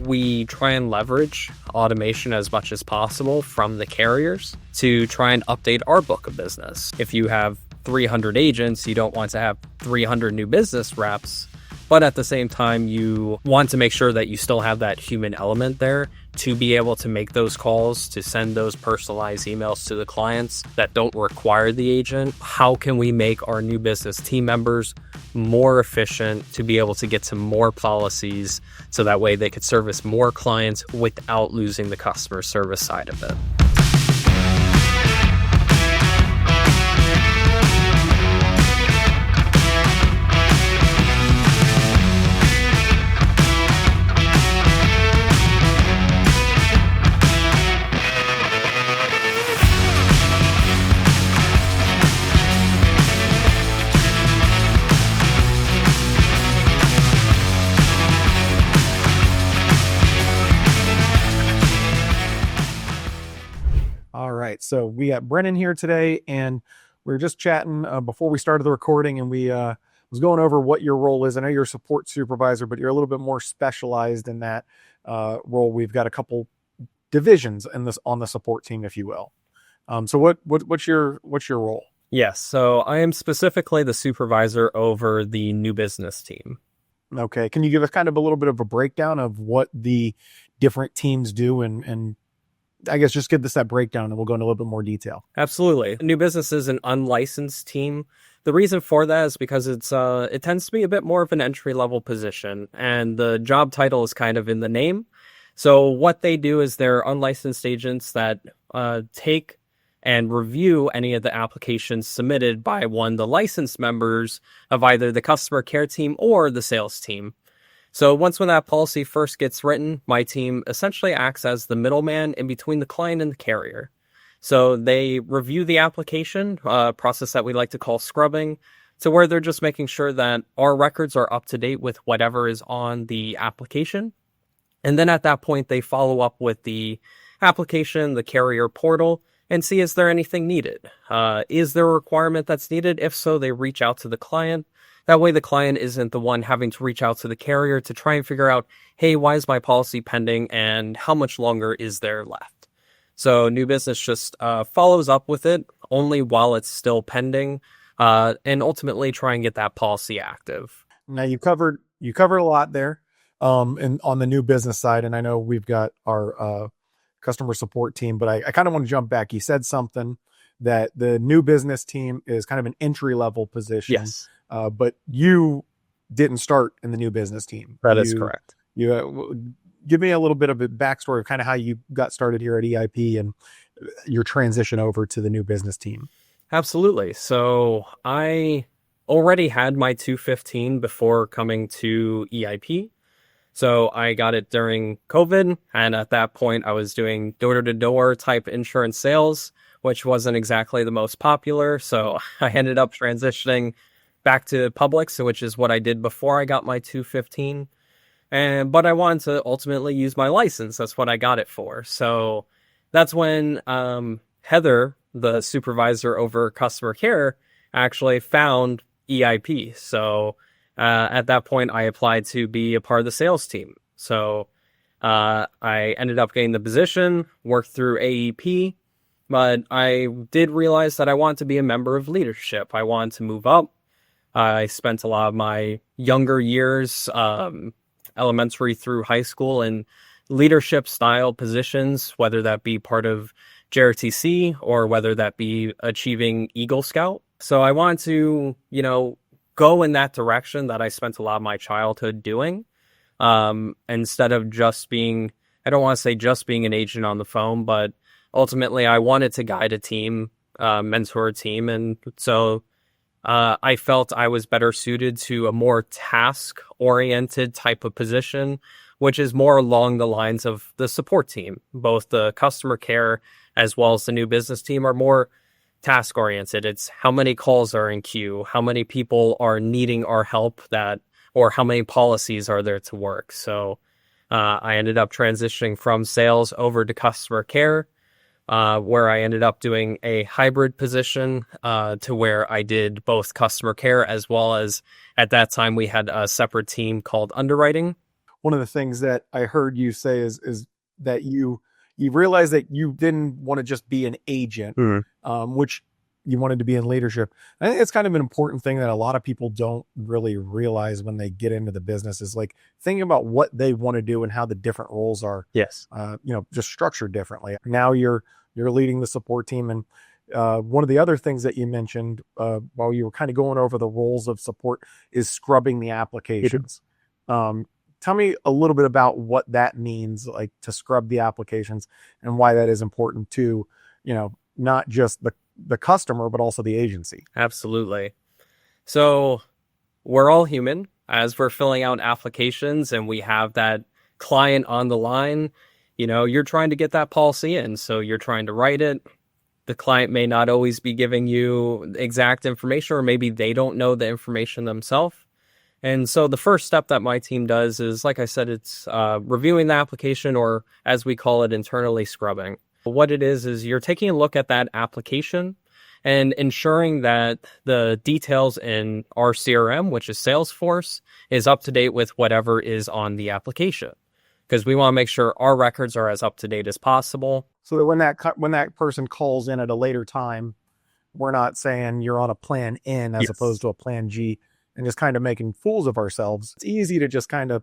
we try and leverage automation as much as possible from the carriers to try and update our book of business. If you have 300 agents, you don't want to have 300 new business reps, but at the same time, you want to make sure that you still have that human element there to be able to make those calls, to send those personalized emails to the clients that don't require the agent. How can we make our new business team members more efficient to be able to get to more policies so that way they could service more clients without losing the customer service side of it? All right, so we got Brennan here today, and we were just chatting before we started the recording, and we was going over what your role is. I know you're a support supervisor, but you're a little bit more specialized in that role. We've got a couple divisions in this on the support team, if you will. So what's your role? Yes, so I am specifically the supervisor over the new business team. Okay, can you give us kind of a little bit of a breakdown of what the different teams do, and I guess just give us that breakdown and we'll go into a little bit more detail. Absolutely. New business is an unlicensed team. The reason for that is because it tends to be a bit more of an entry-level position, and the job title is kind of in the name. So what they do is they're unlicensed agents that take and review any of the applications submitted by the licensed members of either the customer care team or the sales team. So when that policy first gets written, my team essentially acts as the middleman in between the client and the carrier. So they review the application, process that we like to call scrubbing, to where they're just making sure that our records are up to date with whatever is on the application. And then at that point, they follow up with the application, the carrier portal, and see, is there anything needed? Is there a requirement that's needed? If so, they reach out to the client. That way the client isn't the one having to reach out to the carrier to try and figure out, hey, why is my policy pending and how much longer is there left? So new business just follows up with it only while it's still pending, and ultimately try and get that policy active. Now you covered a lot there and on the new business side, and I know we've got our customer support team, but I kind of want to jump back. You said something that the new business team is kind of an entry-level position. Yes. But you didn't start in the new business team. That is correct. You give me a little bit of a backstory of kind of how you got started here at EIP and your transition over to the new business team. Absolutely. So I already had my 215 before coming to EIP. So I got it during COVID. And at that point, I was doing door-to-door type insurance sales, which wasn't exactly the most popular. So I ended up transitioning back to public, so which is what I did before I got my 215. But I wanted to ultimately use my license. That's what I got it for. So that's when Heather, the supervisor over customer care, actually found EIP. So at that point, I applied to be a part of the sales team. So I ended up getting the position, worked through AEP, but I did realize that I wanted to be a member of leadership. I wanted to move up. I spent a lot of my younger years, elementary through high school, in leadership style positions, whether that be part of JRTC or whether that be achieving Eagle Scout. So I wanted to, go in that direction that I spent a lot of my childhood doing, instead of just being, I don't want to say just being an agent on the phone, but ultimately I wanted to guide a team, mentor a team. And so I felt I was better suited to a more task-oriented type of position, which is more along the lines of the support team. Both the customer care as well as the new business team are more task-oriented. It's how many calls are in queue, how many people are needing our help, or how many policies are there to work. So I ended up transitioning from sales over to customer care, where I ended up doing a hybrid position to where I did both customer care as well as, at that time, we had a separate team called underwriting. one of the things that I heard you say is that you realized that you didn't want to just be an agent, which you wanted to be in leadership. I think it's kind of an important thing that a lot of people don't really realize when they get into the business, is like thinking about what they want to do and how the different roles are, Yes. just structured differently. Now you're leading the support team. And one of the other things that you mentioned while you were kind of going over the roles of support is scrubbing the applications. Tell me a little bit about what that means, like to scrub the applications, and why that is important to, not just the customer, but also the agency. Absolutely. So we're all human as we're filling out applications, and we have that client on the line. You're trying to get that policy in, so you're trying to write it. The client may not always be giving you exact information, or maybe they don't know the information themselves. And so the first step that my team does is, like I said, it's reviewing the application, or as we call it internally, scrubbing. What it is you're taking a look at that application and ensuring that the details in our CRM, which is Salesforce, is up to date with whatever is on the application, because we want to make sure our records are as up to date as possible. So that when that person calls in at a later time, we're not saying you're on a plan N as opposed to a plan G, and just kind of making fools of ourselves. It's easy to just kind of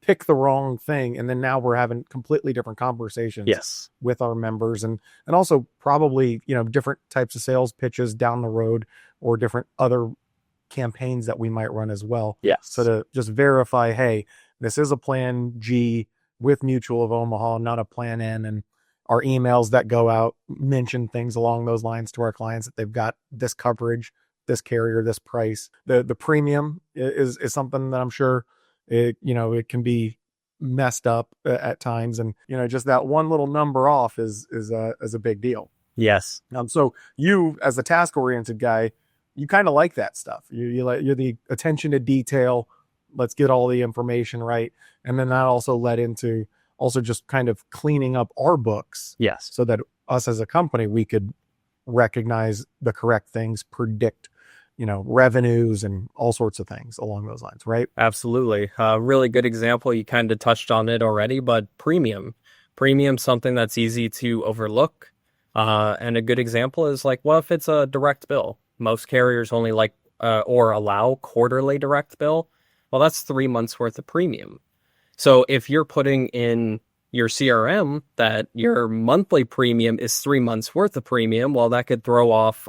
pick the wrong thing, and then now we're having completely different conversations with our members, and also probably different types of sales pitches down the road, or different other campaigns that we might run as well. So to just verify, hey, this is a plan G with Mutual of Omaha, not a plan N, and our emails that go out mention things along those lines to our clients, that they've got this coverage, this carrier, this price. The premium is something that I'm sure it can be messed up at times, and just that one little number off is a big deal. Yes. So you, as a task oriented guy, you kind of like that stuff. You're the attention to detail. Let's get all the information right, and then that also led into also just kind of cleaning up our books. So that us as a company, we could recognize the correct things, predict revenues and all sorts of things along those lines, right? Absolutely. Really good example. You kind of touched on it already, but premium, something that's easy to overlook. And a good example is if it's a direct bill, most carriers only or allow quarterly direct bill. Well, that's 3 months worth of premium. So if you're putting in your CRM that your monthly premium is 3 months worth of premium, well, that could throw off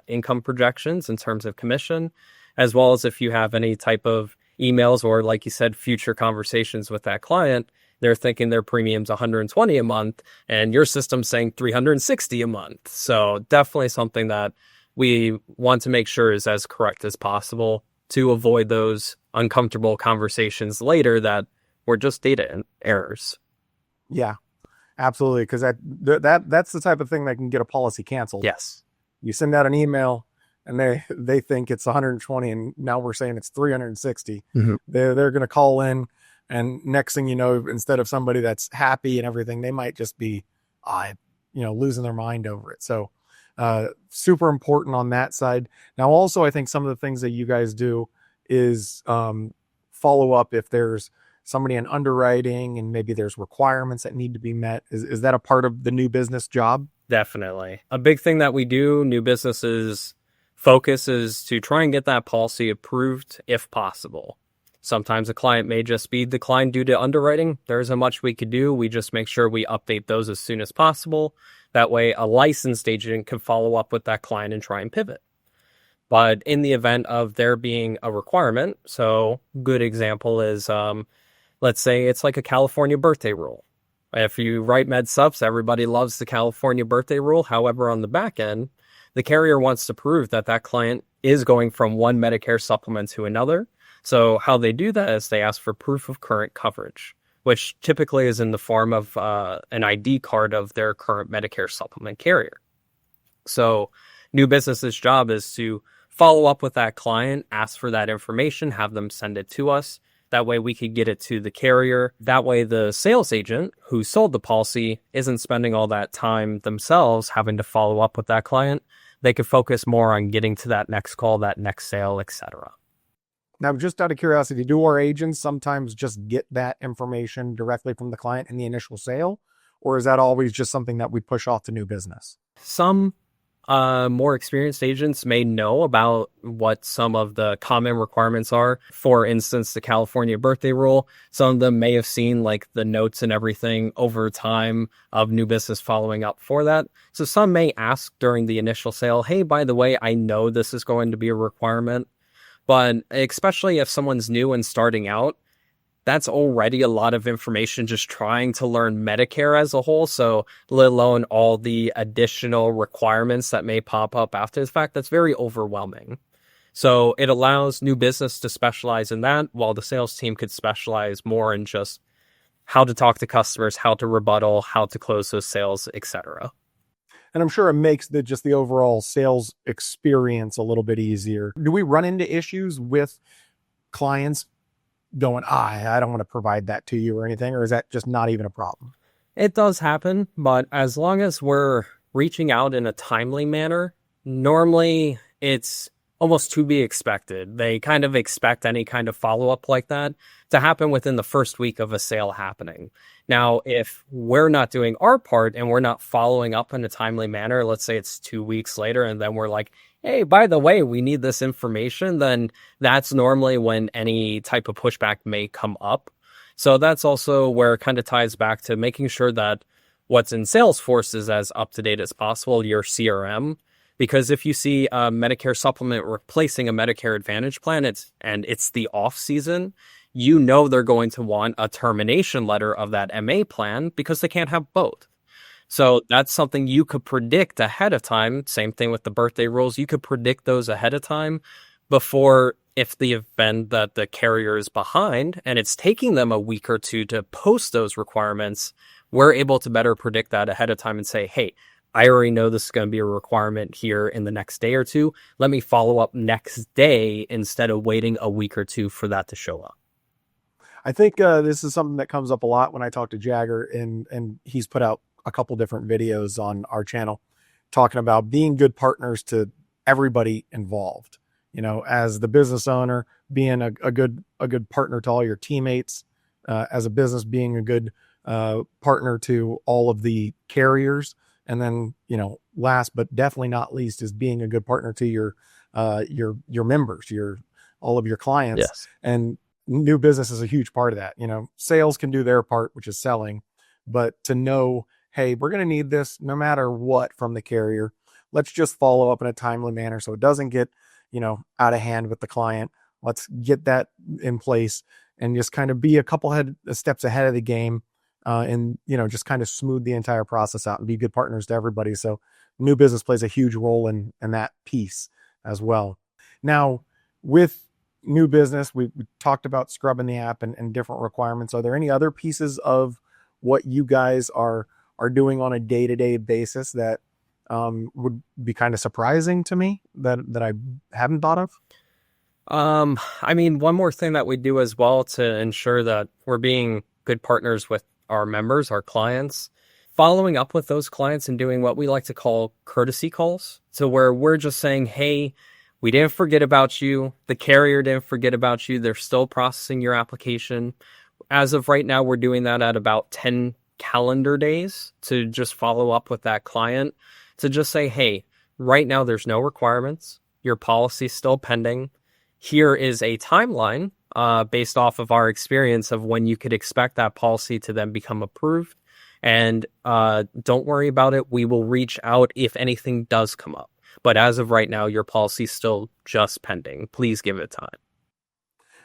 income projections in terms of commission, as well as if you have any type of emails or, like you said, future conversations with that client, they're thinking their premium's $120 a month and your system's saying $360 a month. So definitely something that we want to make sure is as correct as possible to avoid those uncomfortable conversations later that were just data errors. Yeah, absolutely. Because that's the type of thing that can get a policy canceled. You send out an email and they think it's 120, and now we're saying it's 360. They're going to call in, and next thing you know, instead of somebody that's happy and everything, they might just be, losing their mind over it. So super important on that side. Now, also, I think some of the things that you guys do is follow up if there's somebody in underwriting and maybe there's requirements that need to be met. Is that a part of the new business job? Definitely. A big thing that we do, new businesses focus, is to try and get that policy approved if possible. Sometimes a client may just be declined due to underwriting. There isn't much we could do. We just make sure we update those as soon as possible. That way a licensed agent can follow up with that client and try and pivot. But in the event of there being a requirement, so good example is, let's say it's like a California birthday rule. If you write med subs, everybody loves the California birthday rule. However, on the back end, the carrier wants to prove that that client is going from one Medicare supplement to another. So how they do that is they ask for proof of current coverage, which typically is in the form of an ID card of their current Medicare supplement carrier. So new business's job is to follow up with that client, ask for that information, have them send it to us. That way we could get it to the carrier. That way the sales agent who sold the policy isn't spending all that time themselves having to follow up with that client. They could focus more on getting to that next call, that next sale, etc. Now, just out of curiosity, do our agents sometimes just get that information directly from the client in the initial sale? Or is that always just something that we push off to new business? Some more experienced agents may know about what some of the common requirements are. For instance, the California birthday rule. Some of them may have seen like the notes and everything over time of new business following up for that. So some may ask during the initial sale, hey, by the way, I know this is going to be a requirement. But especially if someone's new and starting out, that's already a lot of information just trying to learn Medicare as a whole. So let alone all the additional requirements that may pop up after the fact, that's very overwhelming. So it allows new business to specialize in that, while the sales team could specialize more in just how to talk to customers, how to rebuttal, how to close those sales, etc. And I'm sure it makes just the overall sales experience a little bit easier. Do we run into issues with clients going, I don't want to provide that to you or anything, or is that just not even a problem? It does happen, but as long as we're reaching out in a timely manner, normally it's almost to be expected. They kind of expect any kind of follow-up like that to happen within the first week of a sale happening. Now, if we're not doing our part and we're not following up in a timely manner, let's say it's 2 weeks later, and then we're like, hey, by the way, we need this information, then that's normally when any type of pushback may come up. So that's also where it kind of ties back to making sure that what's in Salesforce is as up to date as possible, your CRM. Because if you see a Medicare supplement replacing a Medicare Advantage plan, it's the off season, you know they're going to want a termination letter of that MA plan because they can't have both. So that's something you could predict ahead of time. Same thing with the birthday rules. You could predict those ahead of time before, if the event that the carrier is behind and it's taking them a week or two to post those requirements, we're able to better predict that ahead of time and say, hey, I already know this is going to be a requirement here in the next day or two. Let me follow up next day instead of waiting a week or two for that to show up. I think this is something that comes up a lot when I talk to Jagger, and he's put out a couple different videos on our channel talking about being good partners to everybody involved. You know, as the business owner, being a good partner to all your teammates, as a business, being a good partner to all of the carriers. And then, you know, last but definitely not least is being a good partner to your members, all of your clients. Yes. And new business is a huge part of that. You know, sales can do their part, which is selling, but to know, hey, we're going to need this no matter what from the carrier. Let's just follow up in a timely manner so it doesn't get, you know, out of hand with the client. Let's get that in place and just kind of be a couple steps ahead of the game. And, you know, just kind of smooth the entire process out and be good partners to everybody. So new business plays a huge role in that piece as well. Now, with new business, we talked about scrubbing the app and different requirements. Are there any other pieces of what you guys are doing on a day-to-day basis that would be kind of surprising to me that I haven't thought of? I mean, one more thing that we do as well to ensure that we're being good partners with our members, our clients, following up with those clients and doing what we like to call courtesy calls. So where we're just saying, hey, we didn't forget about you. The carrier didn't forget about you. They're still processing your application. As of right now, we're doing that at about 10 calendar days to just follow up with that client to just say, hey, right now there's no requirements. Your policy's still pending. Here is a timeline based off of our experience of when you could expect that policy to then become approved. And don't worry about it. We will reach out if anything does come up. But as of right now, your policy is still just pending. Please give it time.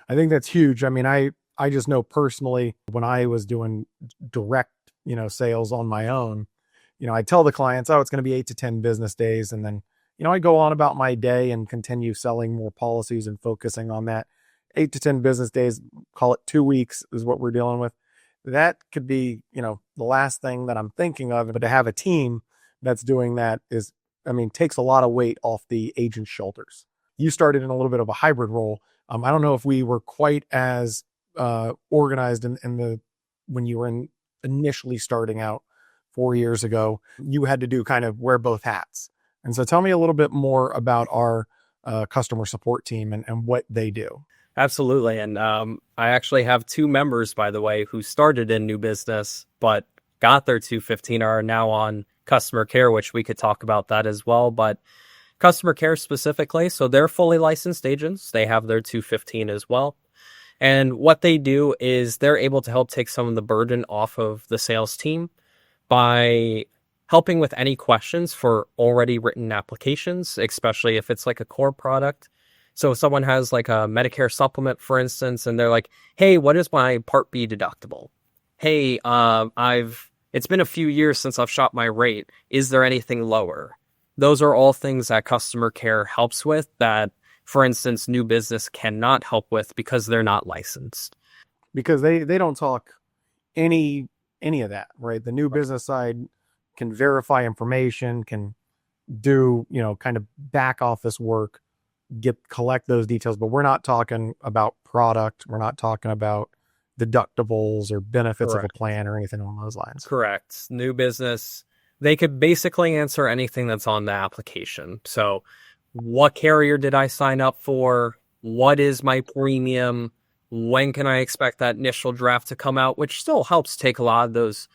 I think that's huge. I mean, I just know personally when I was doing direct, you know, sales on my own, you know, I tell the clients, oh, it's going to be 8 to 10 business days. And then, you know, I go on about my day and continue selling more policies and focusing on that. 8 to 10 business days, call it 2 weeks is what we're dealing with. That could be, you know, the last thing that I'm thinking of. But to have a team that's doing that is, I mean, takes a lot of weight off the agent's shoulders. You started in a little bit of a hybrid role. I don't know if we were quite as organized when you were initially starting out 4 years ago. You had to do kind of wear both hats. And so tell me a little bit more about our customer support team and what they do. Absolutely. And I actually have two members, by the way, who started in new business, but got their 215, are now on customer care, which we could talk about that as well. But customer care specifically, so they're fully licensed agents. They have their 215 as well. And what they do is they're able to help take some of the burden off of the sales team by helping with any questions for already written applications, especially if it's like a core product. So if someone has like a Medicare supplement, for instance, and they're like, hey, what is my Part B deductible? Hey, it's been a few years since I've shopped my rate. Is there anything lower? Those are all things that customer care helps with that, for instance, new business cannot help with because they're not licensed. Because they don't talk any of that, right? The new business side can verify information, can do, kind of back office work, collect those details, but we're not talking about product. We're not talking about deductibles or benefits of a plan or anything along those lines. Correct. New business, they could basically answer anything that's on the application. So what carrier did I sign up for? What is my premium? When can I expect that initial draft to come out? Which still helps take a lot of those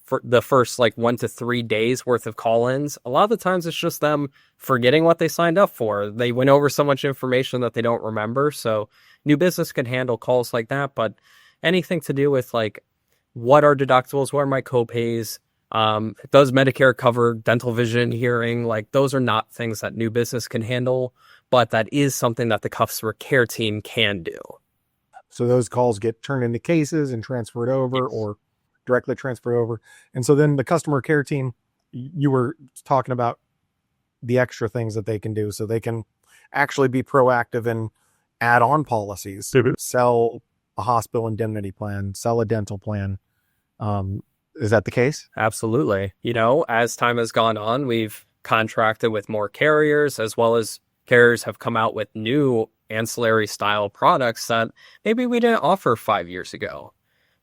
for the first like 1 to 3 days worth of call-ins. A lot of the times it's just them forgetting what they signed up for. They went over so much information that they don't remember. So new business can handle calls like that, but anything to do with like, what are deductibles? What are my copays? Does Medicare cover dental, vision, hearing? Like those are not things that new business can handle, but that is something that the customer care team can do. So those calls get turned into cases and transferred over, or directly transferred over. And so then the customer care team, you were talking about the extra things that they can do. So they can actually be proactive and add on policies, sell a hospital indemnity plan, sell a dental plan. Is that the case? Absolutely. As time has gone on, we've contracted with more carriers, as well as carriers have come out with new ancillary style products that maybe we didn't offer 5 years ago.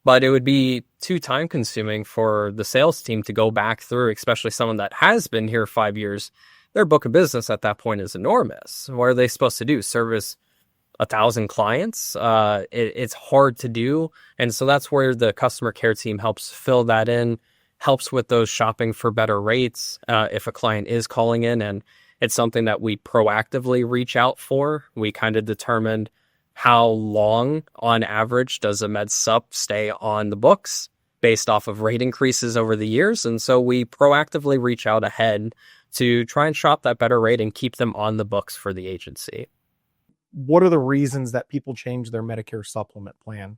But it would be too time consuming for the sales team to go back through, especially someone that has been here 5 years. Their book of business at that point is enormous. What are they supposed to do? Service 1,000 clients? It's hard to do. And so that's where the customer care team helps fill that in, helps with those shopping for better rates. If a client is calling in and it's something that we proactively reach out for, we kind of determined how long on average does a med sup stay on the books based off of rate increases over the years. And so we proactively reach out ahead to try and shop that better rate and keep them on the books for the agency. What are the reasons that people change their Medicare supplement plan?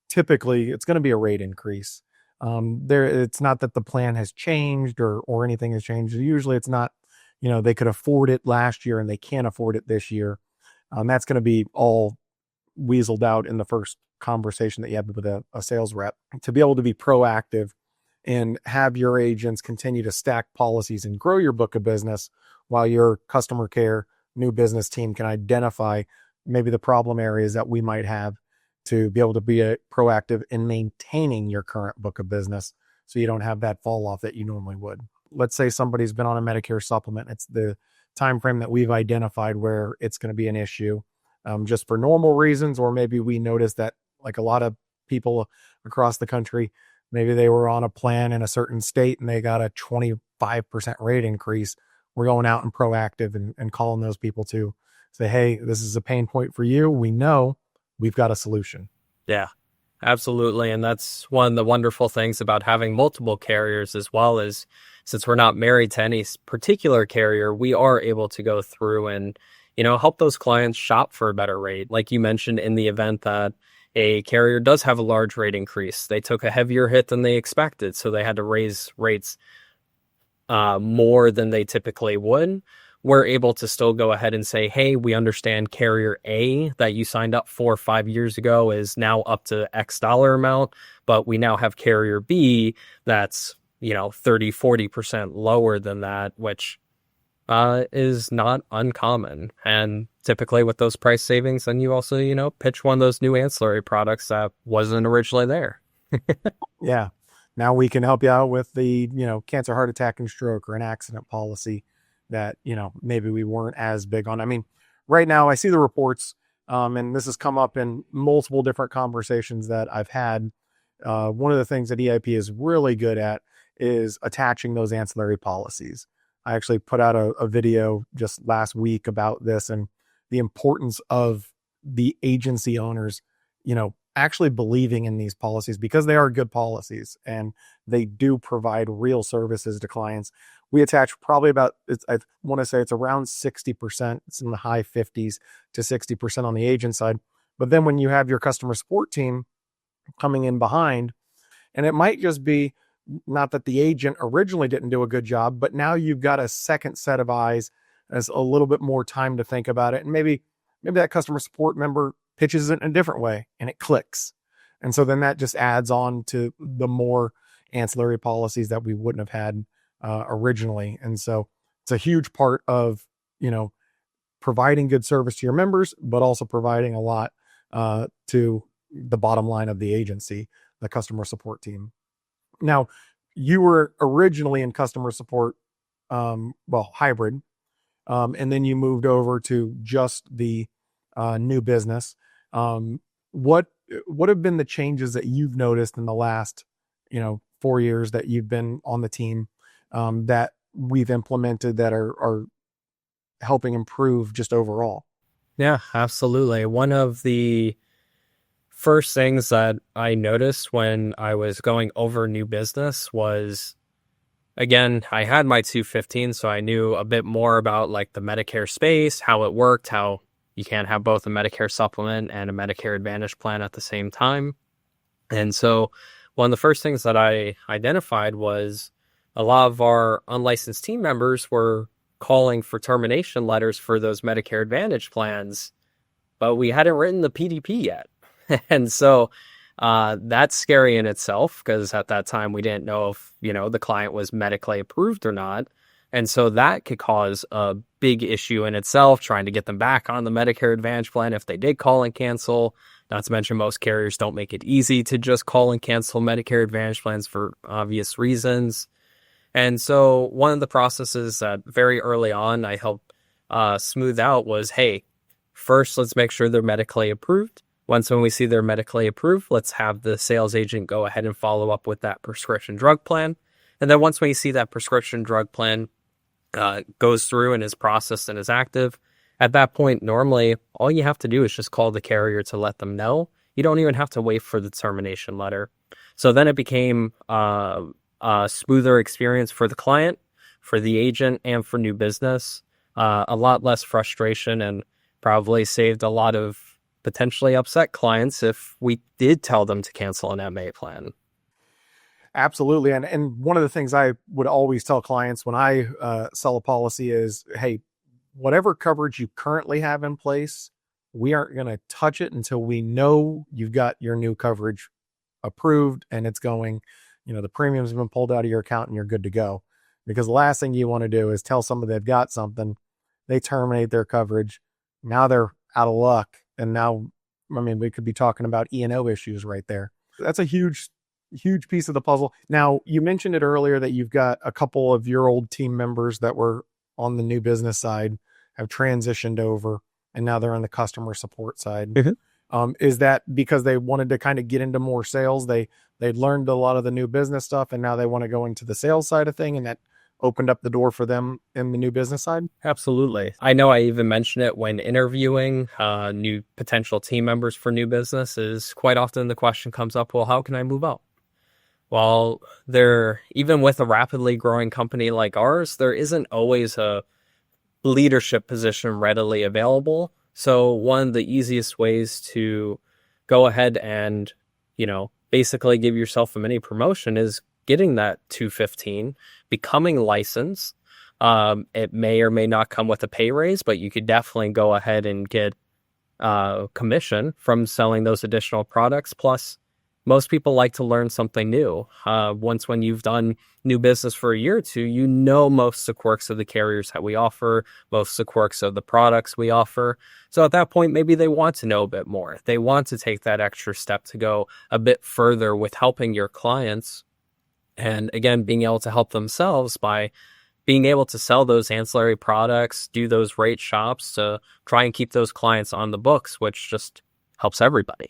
Typically, it's going to be a rate increase. It's not that the plan has changed or anything has changed. Usually it's not, they could afford it last year and they can't afford it this year. That's going to be all weaseled out in the first conversation that you have with a sales rep. To be able to be proactive and have your agents continue to stack policies and grow your book of business while your customer care new business team can identify maybe the problem areas that we might have, to be able to be proactive in maintaining your current book of business so you don't have that fall off that you normally would. Let's say somebody's been on a Medicare supplement. It's the time frame that we've identified where it's going to be an issue, just for normal reasons, or maybe we noticed that like a lot of people across the country, maybe they were on a plan in a certain state and they got a 25% rate increase. We're going out and proactive and calling those people to say, hey, this is a pain point for you. We know we've got a solution. Yeah, absolutely. And that's one of the wonderful things about having multiple carriers as well, is since we're not married to any particular carrier, we are able to go through and, help those clients shop for a better rate. Like you mentioned, in the event that a carrier does have a large rate increase, they took a heavier hit than they expected, so they had to raise rates more than they typically would. We're able to still go ahead and say, hey, we understand carrier A that you signed up for 5 years ago is now up to X dollar amount, but we now have carrier B that's, 30-40% lower than that, which is not uncommon. And typically with those price savings, then you also, pitch one of those new ancillary products that wasn't originally there. Yeah. Now we can help you out with the, cancer, heart attack, and stroke, or an accident policy that, maybe we weren't as big on. I mean, right now I see the reports, and this has come up in multiple different conversations that I've had. One of the things that EIP is really good at is attaching those ancillary policies. I actually put out a video just last week about this and the importance of the agency owners, actually believing in these policies, because they are good policies and they do provide real services to clients. We attach probably I want to say it's around 60%. It's in the high 50s to 60% on the agent side. But then when you have your customer support team coming in behind, and it might just be not that the agent originally didn't do a good job, but now you've got a second set of eyes, as a little bit more time to think about it. And maybe that customer support member pitches it in a different way and it clicks. And so then that just adds on to the more ancillary policies that we wouldn't have had originally. And so it's a huge part of, providing good service to your members, but also providing a lot to the bottom line of the agency, the customer support team. Now, you were originally in customer support, hybrid, and then you moved over to just the new business. What have been the changes that you've noticed in the last, 4 years that you've been on the team, that we've implemented that are helping improve just overall? Yeah, absolutely. One of the first things that I noticed when I was going over new business was, again, I had my 215, so I knew a bit more about like the Medicare space, how it worked, how you can't have both a Medicare supplement and a Medicare Advantage plan at the same time. And so one of the first things that I identified was a lot of our unlicensed team members were calling for termination letters for those Medicare Advantage plans, but we hadn't written the PDP yet. And so that's scary in itself, because at that time we didn't know if, the client was medically approved or not. And so that could cause a big issue in itself, trying to get them back on the Medicare Advantage plan if they did call and cancel. Not to mention, most carriers don't make it easy to just call and cancel Medicare Advantage plans for obvious reasons. And so one of the processes that very early on I helped smooth out was, hey, first, let's make sure they're medically approved. When we see they're medically approved, let's have the sales agent go ahead and follow up with that prescription drug plan. And then once we see that prescription drug plan goes through and is processed and is active, at that point, normally, all you have to do is just call the carrier to let them know. You don't even have to wait for the termination letter. So then it became a smoother experience for the client, for the agent, and for new business. A lot less frustration, and probably saved a lot of potentially upset clients if we did tell them to cancel an MA plan. Absolutely. And one of the things I would always tell clients when I sell a policy is, hey, whatever coverage you currently have in place, we aren't going to touch it until we know you've got your new coverage approved and it's going, the premiums have been pulled out of your account and you're good to go. Because the last thing you want to do is tell somebody they've got something, they terminate their coverage, now they're out of luck. And now, we could be talking about E&O issues right there. That's a huge piece of the puzzle. Now, you mentioned it earlier that you've got a couple of your old team members that were on the new business side have transitioned over, and now they're on the customer support side. Mm-hmm. Is that because they wanted to kind of get into more sales? They'd learned a lot of the new business stuff, and now they want to go into the sales side of thing, and that opened up the door for them in the new business side? Absolutely. I know I even mentioned it when interviewing new potential team members for new business. Is quite often the question comes up, well, how can I move up? Well, even with a rapidly growing company like ours, there isn't always a leadership position readily available. So one of the easiest ways to go ahead and, basically give yourself a mini promotion is getting that 215, becoming licensed. It may or may not come with a pay raise, but you could definitely go ahead and get commission from selling those additional products. Plus, most people like to learn something new. When you've done new business for a year or two, most of the quirks of the carriers that we offer, most of the quirks of the products we offer. So at that point, maybe they want to know a bit more. They want to take that extra step to go a bit further with helping your clients. And again, being able to help themselves by being able to sell those ancillary products, do those rate shops to try and keep those clients on the books, which just helps everybody.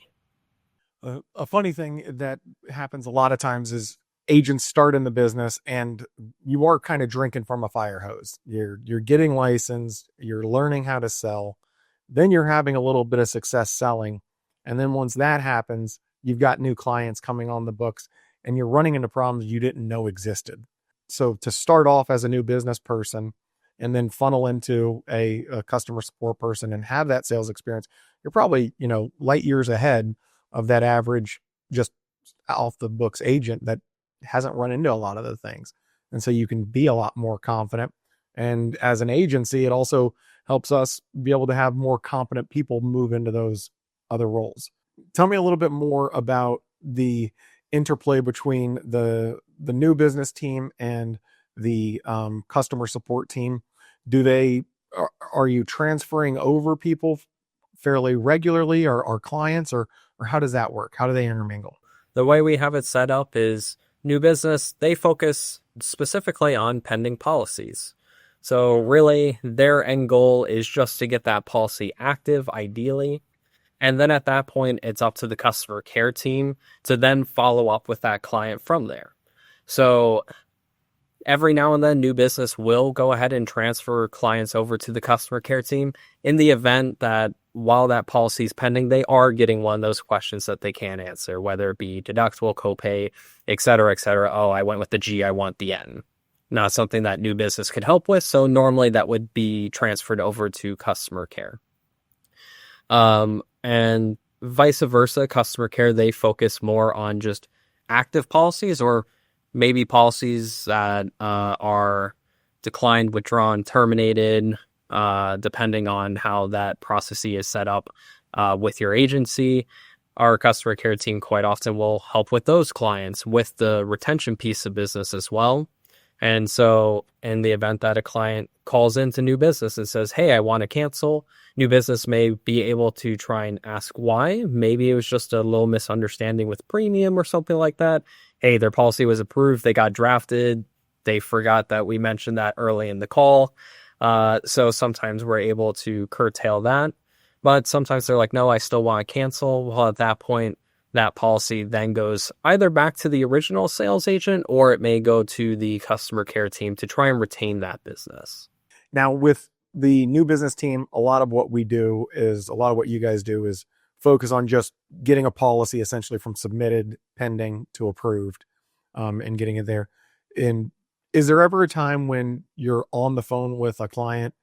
A funny thing that happens a lot of times is agents start in the business and you are kind of drinking from a fire hose. You're getting licensed, you're learning how to sell, then you're having a little bit of success selling. And then once that happens, you've got new clients coming on the books and you're running into problems you didn't know existed. So to start off as a new business person and then funnel into a customer support person and have that sales experience, you're probably, light years ahead of that average, just off the books agent that hasn't run into a lot of the things. And so you can be a lot more confident. And as an agency, it also helps us be able to have more competent people move into those other roles. Tell me a little bit more about the interplay between the new business team and the customer support team. Are you transferring over people fairly regularly, or clients, or how does that work? How do they intermingle? The way we have it set up is new business, they focus specifically on pending policies. So really their end goal is just to get that policy active, ideally. And then at that point, it's up to the customer care team to then follow up with that client from there. So every now and then, new business will go ahead and transfer clients over to the customer care team in the event that while that policy is pending, they are getting one of those questions that they can't answer, whether it be deductible, copay, et cetera, et cetera. Oh, I went with the G, I want the N. Not something that new business could help with. So normally that would be transferred over to customer care. And vice versa, customer care, they focus more on just active policies or maybe policies that are declined, withdrawn, terminated, depending on how that process is set up with your agency. Our customer care team quite often will help with those clients with the retention piece of business as well. And so in the event that a client calls into new business and says, hey, I want to cancel, new business may be able to try and ask why. Maybe it was just a little misunderstanding with premium or something like that. Hey, their policy was approved, they got drafted, they forgot that we mentioned that early in the call. So sometimes we're able to curtail that. But sometimes they're like, no, I still want to cancel. Well, at that point, that policy then goes either back to the original sales agent or it may go to the customer care team to try and retain that business. Now, with the new business team, a lot of what you guys do is focus on just getting a policy essentially from submitted, pending to approved, and getting it there. And is there ever a time when you're on the phone with a client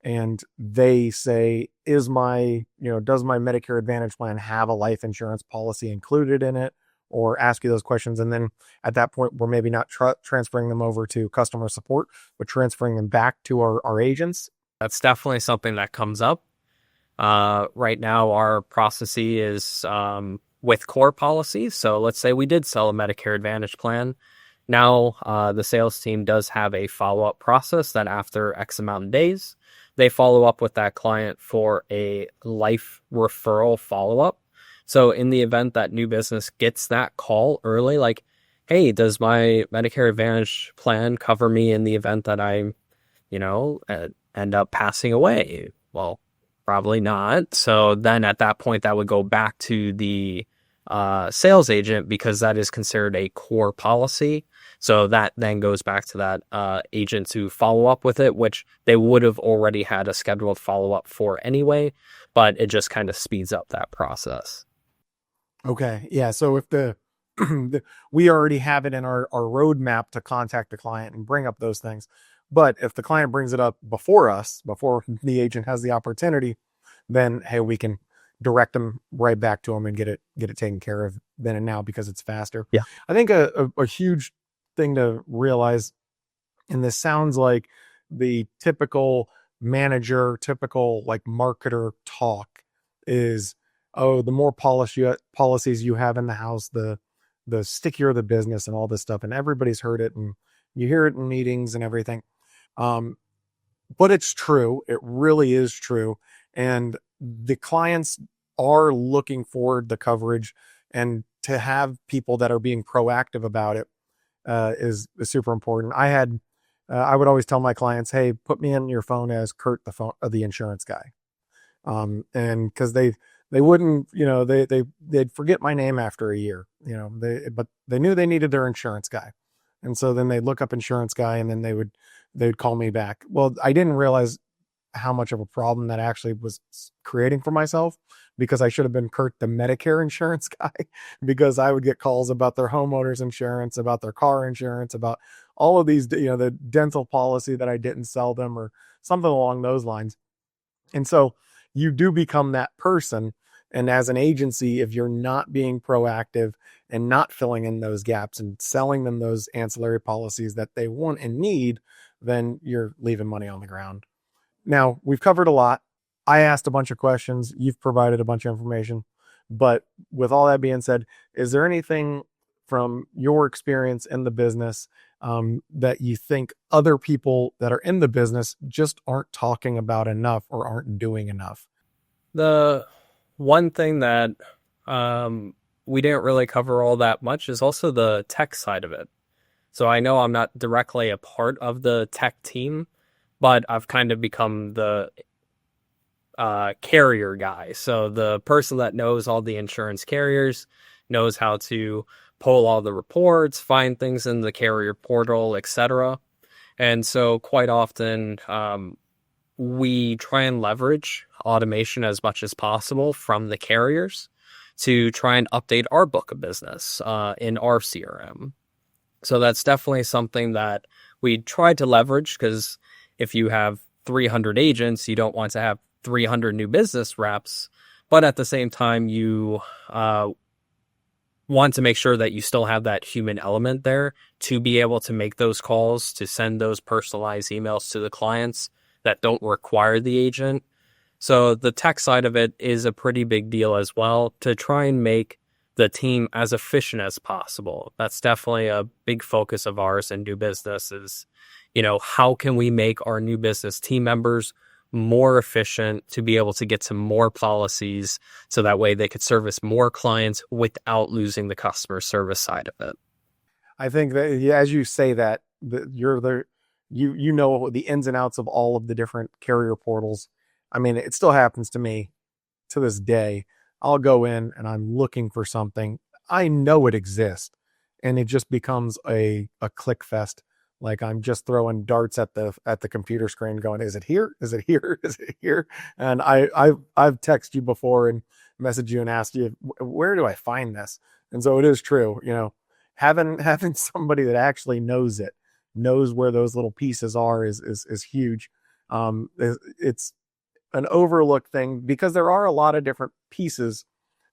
and they say, does my Medicare Advantage plan have a life insurance policy included in it? Or ask you those questions. And then at that point, we're maybe not transferring them over to customer support, but transferring them back to our agents. That's definitely something that comes up. Right now, our process is with core policies. So let's say we did sell a Medicare Advantage plan. Now, the sales team does have a follow-up process that after X amount of days, they follow up with that client for a life referral follow-up. So in the event that new business gets that call early, like, hey, does my Medicare Advantage plan cover me in the event that I, end up passing away? Well, probably not. So then at that point, that would go back to the sales agent because that is considered a core policy. So that then goes back to that agent to follow up with it, which they would have already had a scheduled follow-up for anyway, but it just kind of speeds up that process. Okay. Yeah. So if we already have it in our roadmap to contact the client and bring up those things. But if the client brings it up before the agent has the opportunity, then, hey, we can direct them right back to them and get it taken care of then and now because it's faster. Yeah. I think a huge thing to realize, and this sounds like the typical manager, typical like marketer talk, is, oh, the more policies you have in the house, the stickier the business and all this stuff. And everybody's heard it and you hear it in meetings and everything. But it's true. It really is true. And the clients are looking for the coverage, and to have people that are being proactive about it is super important. I had I would always tell my clients, hey, put me in your phone as Curt, the insurance guy. And cause they wouldn't, they'd forget my name after a year, but they knew they needed their insurance guy. And so then they'd look up insurance guy and then they'd call me back. Well, I didn't realize how much of a problem that actually was creating for myself, because I should have been Curt, the Medicare insurance guy, because I would get calls about their homeowners insurance, about their car insurance, about all of these, the dental policy that I didn't sell them or something along those lines. And so you do become that person. And as an agency, if you're not being proactive and not filling in those gaps and selling them those ancillary policies that they want and need, then you're leaving money on the ground. Now, we've covered a lot. I asked a bunch of questions. You've provided a bunch of information. But with all that being said, is there anything from your experience in the business that you think other people that are in the business just aren't talking about enough or aren't doing enough? The one thing that we didn't really cover all that much is also the tech side of it. So I know I'm not directly a part of the tech team, but I've kind of become the carrier guy. So the person that knows all the insurance carriers, knows how to pull all the reports, find things in the carrier portal, etc. And so quite often we try and leverage automation as much as possible from the carriers to try and update our book of business in our CRM. So that's definitely something that we try to leverage, because if you have 300 agents, you don't want to have 300 new business reps, but at the same time, you want to make sure that you still have that human element there to be able to make those calls, to send those personalized emails to the clients that don't require the agent. So the tech side of it is a pretty big deal as well, to try and make the team as efficient as possible. That's definitely a big focus of ours in new business is, how can we make our new business team members more efficient to be able to get to more policies so that way they could service more clients without losing the customer service side of it. I think that as you say that, you know the ins and outs of all of the different carrier portals. I mean, it still happens to me to this day. I'll go in and I'm looking for something. I know it exists, and it just becomes a click fest. Like I'm just throwing darts at the computer screen going, is it here? Is it here? Is it here? And I've texted you before and messaged you and asked you, where do I find this? And so it is true, having somebody that actually knows it, knows where those little pieces are is huge. It's an overlooked thing, because there are a lot of different pieces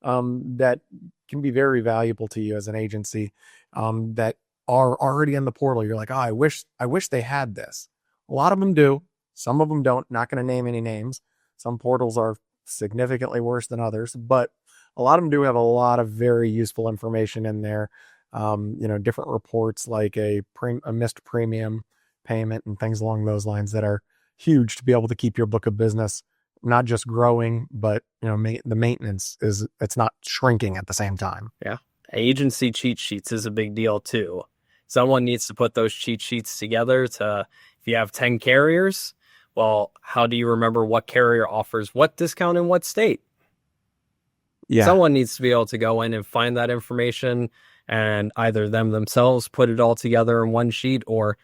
that can be very valuable to you as an agency that are already in the portal. You're like, oh, I wish they had this. A lot of them do. Some of them don't. Not going to name any names. Some portals are significantly worse than others, but a lot of them do have a lot of very useful information in there. Different reports like a missed premium payment and things along those lines that are huge to be able to keep your book of business not just growing, but the maintenance it's not shrinking at the same time. Yeah. Agency cheat sheets is a big deal too. Someone needs to put those cheat sheets together if you have 10 carriers, well, how do you remember what carrier offers what discount in what state? Yeah. Someone needs to be able to go in and find that information and either themselves put it all together in one sheet, or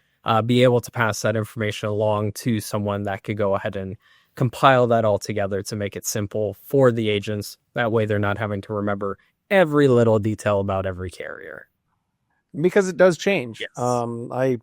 be able to pass that information along to someone that could go ahead and compile that all together to make it simple for the agents. That way they're not having to remember every little detail about every carrier. Because it does change. Yes.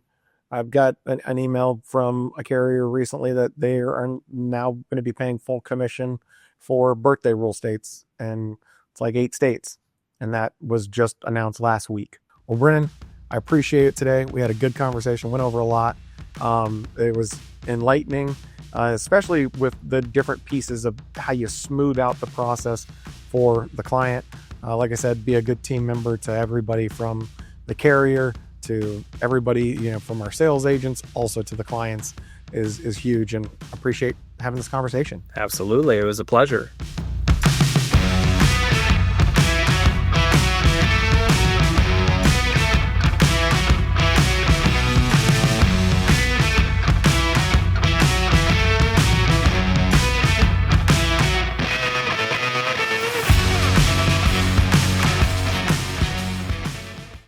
I've got an email from a carrier recently that they are now going to be paying full commission for birthday rule states, and it's like 8 states. And that was just announced last week. Well, Brennan, I appreciate it today. We had a good conversation, went over a lot. It was enlightening, especially with the different pieces of how you smooth out the process for the client. Like I said, be a good team member to everybody, from the carrier to everybody, from our sales agents, also to the clients is huge, and appreciate having this conversation. Absolutely. It was a pleasure.